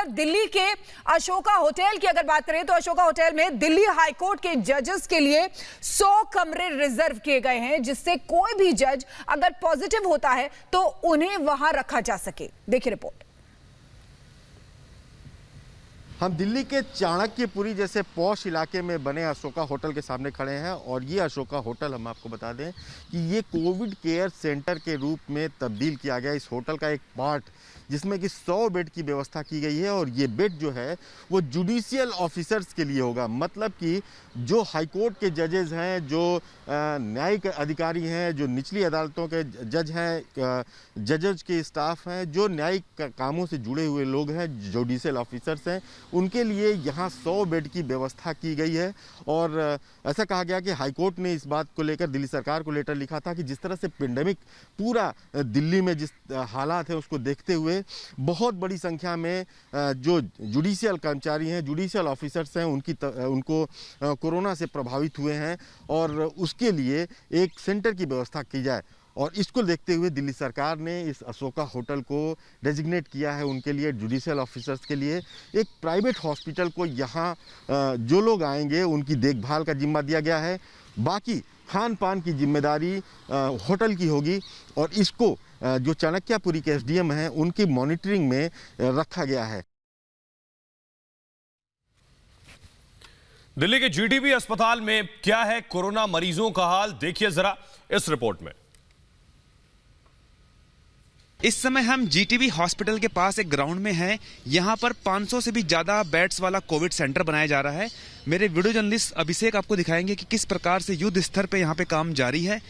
अगर दिल्ली के अशोका होटल की अगर बात करें तो अशोका होटल में दिल्ली हाईकोर्ट के जजेस के लिए 100 कमरे रिजर्व किए गए हैं, जिससे कोई भी जज अगर पॉजिटिव होता है तो उन्हें वहां रखा जा सके। देखिए रिपोर्ट। हम दिल्ली के चाणक्यपुरी जैसे पॉश इलाके में बने अशोका होटल के सामने खड़े हैं और ये अशोका होटल, हम आपको बता दें कि ये कोविड केयर सेंटर के रूप में तब्दील किया गया। इस होटल का एक पार्ट जिसमें कि 100 बेड की व्यवस्था की गई है और ये बेड जो है वो जुडिशियल ऑफिसर्स के लिए होगा। मतलब कि जो हाईकोर्ट के जजेस हैं, जो न्यायिक अधिकारी हैं, जो निचली अदालतों के जज हैं, जजेस के स्टाफ हैं, जो न्यायिक कामों से जुड़े हुए लोग हैं, जुडिशियल ऑफिसर्स हैं, उनके लिए यहाँ 100 बेड की व्यवस्था की गई है। और ऐसा कहा गया कि हाईकोर्ट ने इस बात को लेकर दिल्ली सरकार को लेटर लिखा था कि जिस तरह से पेंडेमिक पूरा दिल्ली में जिस हालात है उसको देखते हुए बहुत बड़ी संख्या में जो जुडिशियल कर्मचारी हैं, जुडिशियल ऑफिसर्स हैं, उनको कोरोना से प्रभावित हुए हैं और उसके लिए एक सेंटर की व्यवस्था की जाए। और इसको देखते हुए दिल्ली सरकार ने इस अशोका होटल को डेजिग्नेट किया है उनके लिए, जुडिशियल ऑफिसर्स के लिए। एक प्राइवेट हॉस्पिटल को यहाँ जो लोग आएंगे उनकी देखभाल का जिम्मा दिया गया है। बाकी खान पान की जिम्मेदारी होटल की होगी और इसको जो चाणक्यपुरी के एसडीएम हैं उनकी मॉनिटरिंग में रखा गया है। दिल्ली के जीटीबी अस्पताल में क्या है कोरोना मरीजों का हाल, देखिए जरा इस रिपोर्ट में। इस समय हम जीटीबी हॉस्पिटल के पास एक ग्राउंड में हैं। यहाँ पर 500 से भी ज़्यादा बेड्स वाला कोविड सेंटर बनाया जा रहा है। मेरे वीडियो जर्नलिस्ट अभिषेक आपको दिखाएंगे कि किस प्रकार से युद्ध स्तर पे यहाँ पे काम जारी है।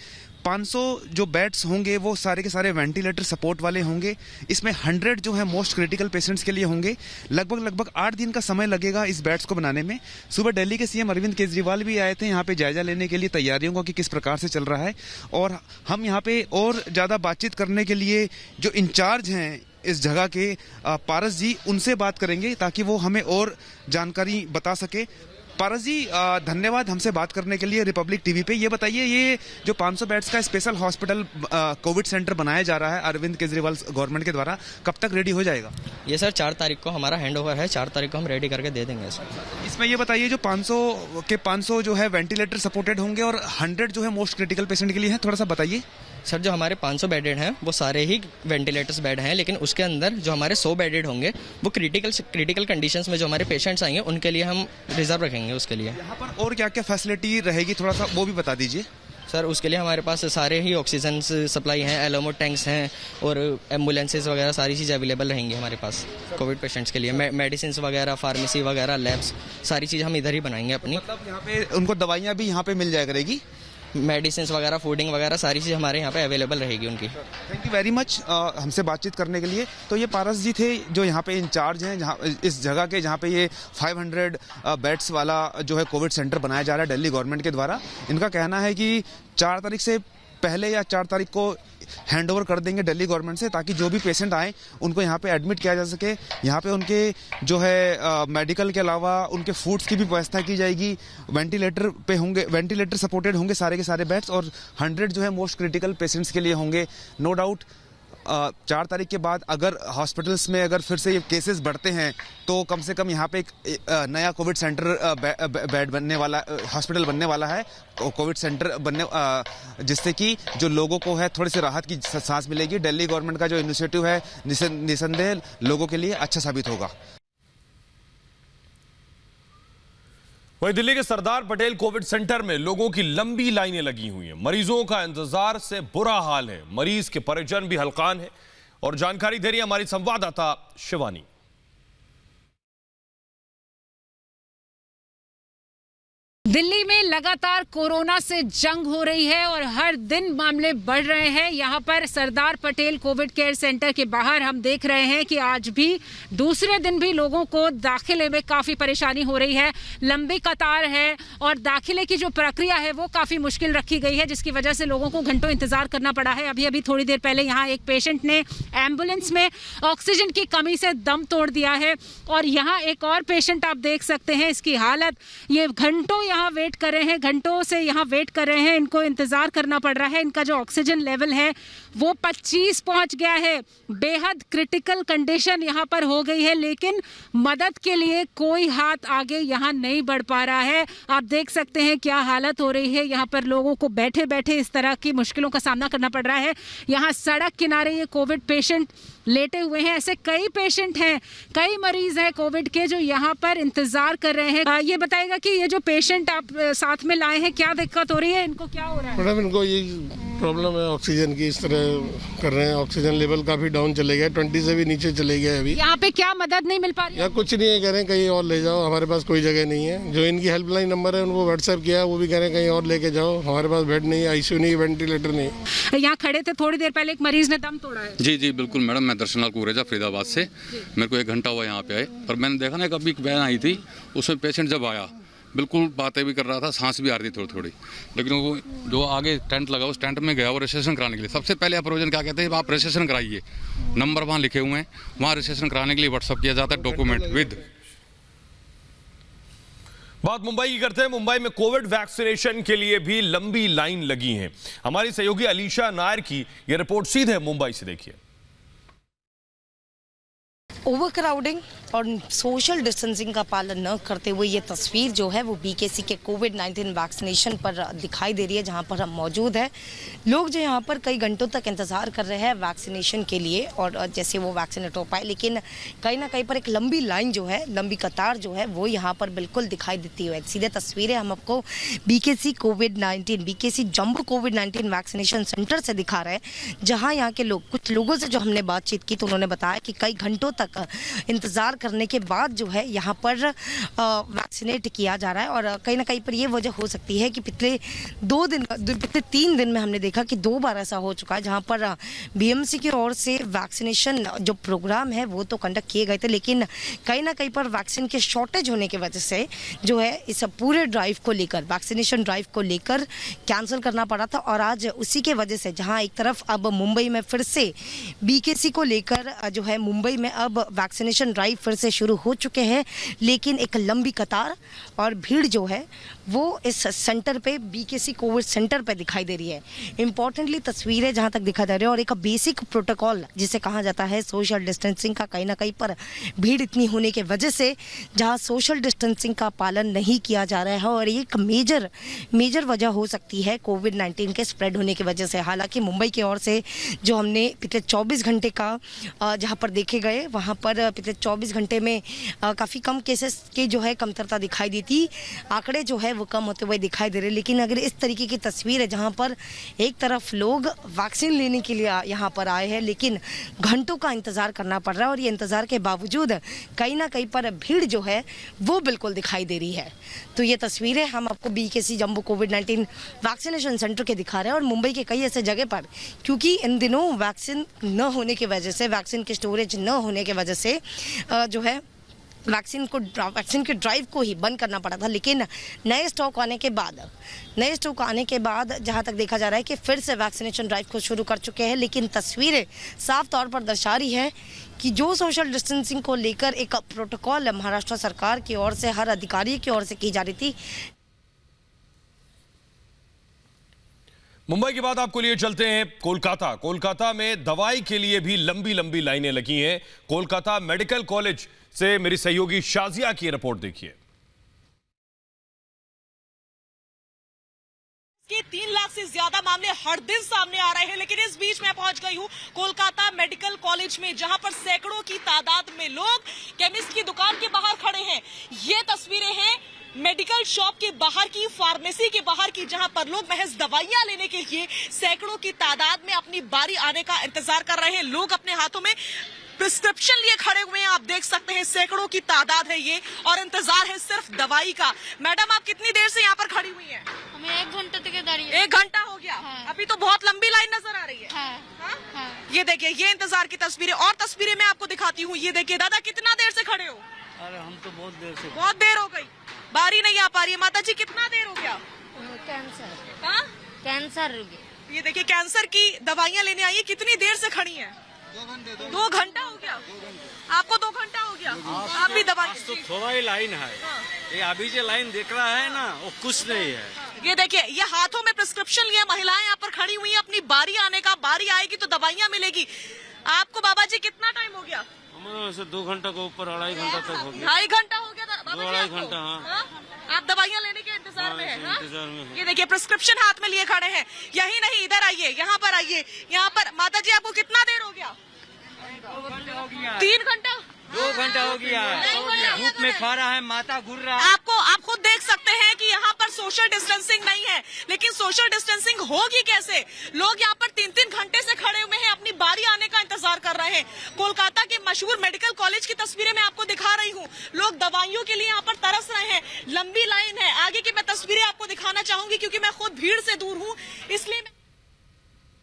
500 जो बेड्स होंगे वो सारे के सारे वेंटिलेटर सपोर्ट वाले होंगे। इसमें 100 जो है मोस्ट क्रिटिकल पेशेंट्स के लिए होंगे। लगभग 8 दिन का समय लगेगा इस बेड्स को बनाने में। सुबह दिल्ली के सीएम अरविंद केजरीवाल भी आए थे यहाँ पे जायजा लेने के लिए तैयारियों का कि किस प्रकार से चल रहा है। और हम यहाँ पे और ज़्यादा बातचीत करने के लिए जो इंचार्ज हैं इस जगह के पारस जी, उनसे बात करेंगे ताकि वो हमें और जानकारी बता सके। पारस जी, धन्यवाद हमसे बात करने के लिए रिपब्लिक टीवी पे। ये बताइए, ये जो 500 बेड्स का स्पेशल हॉस्पिटल कोविड सेंटर बनाया जा रहा है अरविंद केजरीवाल गवर्नमेंट के द्वारा, कब तक रेडी हो जाएगा? ये सर 4 तारीख को हमारा हैंड ओवर है, 4 तारीख को हम रेडी करके दे देंगे इसमें। इसमें ये बताइए, जो 500 जो है वेंटिलेटर सपोर्टेड होंगे और 100 जो है मोस्ट क्रिटिकल पेशेंट के लिए है, थोड़ा सा बताइए। सर जो हमारे 500 बेडेड हैं वो सारे ही वेंटिलेटर्स बेड हैं, लेकिन उसके अंदर जो हमारे 100 बेडेड होंगे वो क्रिटिकल कंडीशंस में जो हमारे पेशेंट्स आएंगे उनके लिए हम रिजर्व रखेंगे। उसके लिए यहाँ पर और क्या क्या फैसिलिटी रहेगी, थोड़ा सा वो भी बता दीजिए। सर उसके लिए हमारे पास सारे ही ऑक्सीजन सप्लाई हैं, एलोमो टैंक्स हैं और एम्बुलेंसेज वगैरह सारी चीज़ें अवेलेबल रहेंगी हमारे पास कोविड पेशेंट्स के लिए। मेडिसिन वगैरह, फार्मेसी वगैरह, लैब्स, सारी चीज़ हम इधर ही बनाएंगे अपनी। मतलब यहाँ पे उनको दवाइयाँ भी यहाँ पे मिल जाया करेगी, मेडिसिन वगैरह, फूडिंग वगैरह सारी चीज़ हमारे यहाँ पे अवेलेबल रहेगी उनकी। थैंक यू वेरी मच हमसे बातचीत करने के लिए। तो ये पारस जी थे जो यहाँ पे इंचार्ज हैं जहाँ इस जगह के, जहाँ पे ये 500 बेड्स वाला जो है कोविड सेंटर बनाया जा रहा है दिल्ली गवर्नमेंट के द्वारा। इनका कहना है कि 4 तारीख से पहले या 4 तारीख को हैंड ओवर कर देंगे दिल्ली गवर्नमेंट से, ताकि जो भी पेशेंट आए उनको यहाँ पे एडमिट किया जा सके। यहाँ पे उनके जो है मेडिकल के अलावा उनके फूड्स की भी व्यवस्था की जाएगी। वेंटिलेटर पे होंगे, वेंटिलेटर सपोर्टेड होंगे सारे के सारे बेड्स और 100 जो है मोस्ट क्रिटिकल पेशेंट्स के लिए होंगे। नो डाउट 4 तारीख के बाद अगर हॉस्पिटल्स में अगर फिर से ये केसेस बढ़ते हैं तो कम से कम यहाँ पे एक नया कोविड सेंटर बेड बनने वाला, हॉस्पिटल बनने वाला है, कोविड सेंटर बनने, जिससे कि जो लोगों को है थोड़ी सी राहत की सांस मिलेगी। दिल्ली गवर्नमेंट का जो इनिशिएटिव है निसंदेह लोगों के लिए अच्छा साबित होगा। वहीं दिल्ली के सरदार पटेल कोविड सेंटर में लोगों की लंबी लाइनें लगी हुई हैं। मरीजों का इंतजार से बुरा हाल है, मरीज के परिजन भी हलकान हैं। और जानकारी दे रही है हमारी संवाददाता शिवानी। दिल्ली में लगातार कोरोना से जंग हो रही है और हर दिन मामले बढ़ रहे हैं। यहाँ पर Sardar Patel Covid care centre के बाहर हम देख रहे हैं कि आज भी दूसरे दिन भी लोगों को दाखिले में काफ़ी परेशानी हो रही है, लंबी कतार है और दाखिले की जो प्रक्रिया है वो काफ़ी मुश्किल रखी गई है, जिसकी वजह से लोगों को घंटों इंतजार करना पड़ा है। अभी थोड़ी देर पहले यहाँ एक पेशेंट ने एम्बुलेंस में ऑक्सीजन की कमी से दम तोड़ दिया है और यहाँ एक और पेशेंट आप देख सकते हैं, इसकी हालत, ये घंटों यहाँ यहाँ वेट कर रहे हैं, घंटों से यहाँ वेट कर रहे हैं, इनको इंतज़ार करना पड़ रहा है। इनका जो ऑक्सीजन लेवल है वो 25 पहुँच गया है। बेहद क्रिटिकल कंडीशन यहाँ पर हो गई है, लेकिन मदद के लिए कोई हाथ आगे यहाँ नहीं बढ़ पा रहा है। आप देख सकते हैं क्या हालत हो रही है। यहाँ पर लोगों को बैठे बैठे इस तरह की मुश्किलों का सामना करना पड़ रहा है। यहाँ सड़क किनारे ये कोविड पेशेंट लेटे हुए हैं। ऐसे कई पेशेंट हैं, कई मरीज हैं कोविड के जो यहाँ पर इंतजार कर रहे हैं। ये बताएगा कि ये जो पेशेंट आप साथ में लाए हैं, क्या दिक्कत हो रही है, इनको क्या हो रहा है? मैडम, इनको ये प्रॉब्लम है ऑक्सीजन की, इस तरह कर रहे हैं। ऑक्सीजन लेवल काफी डाउन चले गए, 20 से भी नीचे चले गए अभी। यहाँ पे क्या मदद नहीं मिल पा रही है? या कुछ नहीं है, कह रहे हैं कहीं और ले जाओ, हमारे पास कोई जगह नहीं है। जो इनकी हेल्पलाइन नंबर है उनको व्हाट्सएप किया, वो भी कह रहे हैं कहीं और लेके जाओ, हमारे पास बेड नहीं है, आईसीयू नहीं, वेंटिलेटर नहीं। यहाँ खड़े थे, थोड़ी देर पहले एक मरीज ने दम तोड़ा है। जी जी बिल्कुल मैडम, मैं दर्शनलाल कुरेजा फरीदाबाद से। मेरे को 1 घंटा हुआ यहाँ पे आए, और मैंने देखा ना कभी वैन आई थी, उसमें पेशेंट जब आया बिल्कुल बातें भी कर रहा था, सांस भी आ रही थी थोड़ी थोड़ी, लेकिन वो जो आगे टेंट लगा उस टेंट में गया वो रजिस्ट्रेशन कराने के लिए। सबसे पहले प्रोविजन क्या कहते हैं, आप रजिस्ट्रेशन कराइए, नंबर वहाँ लिखे हुए हैं, वहाँ रजिस्ट्रेशन कराने के लिए व्हाट्सअप किया जाता है डॉक्यूमेंट विद। बात मुंबई की करते हैं। मुंबई में कोविड वैक्सीनेशन के लिए भी लंबी लाइन लगी है। हमारी सहयोगी अलीशा नायर की यह रिपोर्ट सीधे मुंबई से, देखिए। ओवर क्राउडिंग और सोशल डिस्टेंसिंग का पालन न करते हुए ये तस्वीर जो है वो बीकेसी के कोविड-19 वैक्सीनेशन पर दिखाई दे रही है, जहां पर हम मौजूद हैं। लोग जो यहां पर कई घंटों तक इंतज़ार कर रहे हैं वैक्सीनेशन के लिए, और जैसे वो वैक्सीनेट हो पाए, लेकिन कहीं ना कहीं पर एक लंबी लाइन जो है, लंबी कतार जो है वो यहाँ पर बिल्कुल दिखाई देती है। सीधे तस्वीरें हम आपको बीकेसी कोविड-19, बीकेसी जम्बो कोविड-19 वैक्सीनेशन सेंटर से दिखा रहे हैं, जहाँ यहाँ के लोग, कुछ लोगों से जो हमने बातचीत की तो उन्होंने बताया कि कई घंटों तक इंतज़ार करने के बाद जो है यहाँ पर वैक्सीनेट किया जा रहा है। और कहीं ना कहीं पर ये वजह हो सकती है कि पिछले 3 दिन में हमने देखा कि 2 बार ऐसा हो चुका है, जहाँ पर बीएमसी की ओर से वैक्सीनेशन जो प्रोग्राम है वो तो कंडक्ट किए गए थे, लेकिन कहीं ना कहीं पर वैक्सीन के शॉर्टेज होने की वजह से जो है इस पूरे ड्राइव को लेकर, वैक्सीनेशन ड्राइव को लेकर कैंसिल करना पड़ा था। और आज उसी के वजह से जहाँ एक तरफ अब मुंबई में फिर से बीकेसी को लेकर जो है मुंबई में अब वैक्सीनेशन ड्राइव फिर से शुरू हो चुके हैं, लेकिन एक लंबी कतार और भीड़ जो है वो इस सेंटर पे, बीकेसी कोविड सेंटर पे दिखाई दे रही है। इंपॉर्टेंटली तस्वीरें जहां तक दिखा जा रही है, और एक बेसिक प्रोटोकॉल जिसे कहा जाता है सोशल डिस्टेंसिंग का, कहीं ना कहीं पर भीड़ इतनी होने की वजह से जहां सोशल डिस्टेंसिंग का पालन नहीं किया जा रहा है, और एक मेजर वजह हो सकती है कोविड-19 के स्प्रेड होने की वजह से। हालांकि मुंबई की ओर से जो हमने पिछले 24 घंटे का जहाँ पर देखे गए, वहाँ पर पिछले 24 घंटे में काफ़ी कम केसेस की जो है कमतरता दिखाई दी थी, आंकड़े जो है वो कम होते हुए दिखाई दे रहे। लेकिन अगर इस तरीके की तस्वीर है जहाँ पर एक तरफ लोग वैक्सीन लेने के लिए यहाँ पर आए हैं, लेकिन घंटों का इंतज़ार करना पड़ रहा है, और ये इंतज़ार के बावजूद कहीं ना कहीं पर भीड़ जो है वो बिल्कुल दिखाई दे रही है। तो ये तस्वीरें हम आपको बीकेसी जम्बो कोविड-19 वैक्सीनेशन सेंटर के दिखा रहे हैं, और मुंबई के कई ऐसे जगह पर, क्योंकि इन दिनों वैक्सीन न होने की वजह से, वैक्सीन की स्टोरेज न होने की वजह से जो है वैक्सीन के ड्राइव को ही बंद करना पड़ा था। लेकिन नए स्टॉक आने के बाद जहां तक देखा जा रहा है कि फिर से वैक्सीनेशन ड्राइव को शुरू कर चुके हैं। लेकिन तस्वीरें साफ तौर पर दर्शा रही है कि जो सोशल डिस्टेंसिंग को लेकर एक प्रोटोकॉल महाराष्ट्र सरकार की ओर से, हर अधिकारी की ओर से की जा रही थी। मुंबई के बाद आपको लिए चलते हैं कोलकाता। कोलकाता में दवाई के लिए भी लंबी लंबी लाइनें लगी हैं। कोलकाता मेडिकल कॉलेज से मेरी सहयोगी शाजिया की रिपोर्ट देखिए। 3 लाख से ज्यादा मामले हर दिन सामने आ रहे हैं, लेकिन इस बीच मैं पहुंच गई हूं कोलकाता मेडिकल कॉलेज में, जहां पर सैकड़ों की तादाद में लोग केमिस्ट की दुकान के बाहर खड़े हैं। ये तस्वीरें हैं मेडिकल शॉप के बाहर की, फार्मेसी के बाहर की, जहां पर लोग महज दवाइयां लेने के लिए सैकड़ों की तादाद में अपनी बारी आने का इंतजार कर रहे हैं। लोग अपने हाथों में प्रिस्क्रिप्शन लिए खड़े हुए हैं, आप देख सकते हैं सैकड़ों की तादाद है ये, और इंतजार है सिर्फ दवाई का। मैडम, आप कितनी देर से यहाँ पर खड़ी हुई हैं? हमें 1 घंटे तक 1 घंटा हो गया। हाँ। अभी तो बहुत लंबी लाइन नजर आ रही है। हाँ। हाँ? हाँ। ये देखिए, ये इंतजार की तस्वीरें, और तस्वीरें मैं आपको दिखाती हूँ। ये देखिए दादा, कितना देर से खड़े हो? अरे हम तो बहुत देर हो गई, बारी नहीं आ पा रही है। माता जी, कितना देर हो गया? कैंसर हो गया। ये देखिए, कैंसर की दवाइयाँ लेने आई है, कितनी देर से खड़ी है? 2 घंटा हो गया? आपको 2 घंटा हो गया? आप भी दवाई तो थोड़ा ही लाइन है, ये अभी जो लाइन देख रहा है ना वो कुछ नहीं है। ये देखिए, ये हाथों में प्रिस्क्रिप्शन लिए महिलाएं यहाँ पर खड़ी हुई हैं, अपनी बारी आने का, बारी आएगी तो दवाइयाँ मिलेगी। आपको बाबा जी कितना टाइम हो गया? हमारे 2 घंटा के ऊपर 2.5 घंटा तक हो गया। 2.5 घंटा हो गया बाबा जी 2.5 आपको? घंटा, हाँ। आप दवाइयाँ लेने के इंतजार में हैं? इंतजार में हैं। ये देखिए, प्रिस्क्रिप्शन हाथ में लिए खड़े हैं। यही नहीं, इधर आइए, यहाँ पर आइए। यहाँ पर माता जी आपको कितना देर हो गया? 3 घंटा? 2 घंटा हो गया है, धूप में खा रहा है, माथा घूर रहा है। आप खुद देख सकते हैं कि यहाँ पर सोशल डिस्टेंसिंग नहीं है, लेकिन सोशल डिस्टेंसिंग होगी कैसे? लोग यहाँ पर 3-3 घंटे से खड़े हुए हैं, अपनी बारी आने का इंतजार कर रहे हैं। कोलकाता के मशहूर मेडिकल कॉलेज की तस्वीरें मैं आपको दिखा रही हूँ। लोग दवाइयों के लिए यहाँ पर तरस रहे हैं, लंबी लाइन है। आगे की मैं तस्वीरें आपको दिखाना चाहूंगी क्योंकि मैं खुद भीड़ से दूर हूँ, इसलिए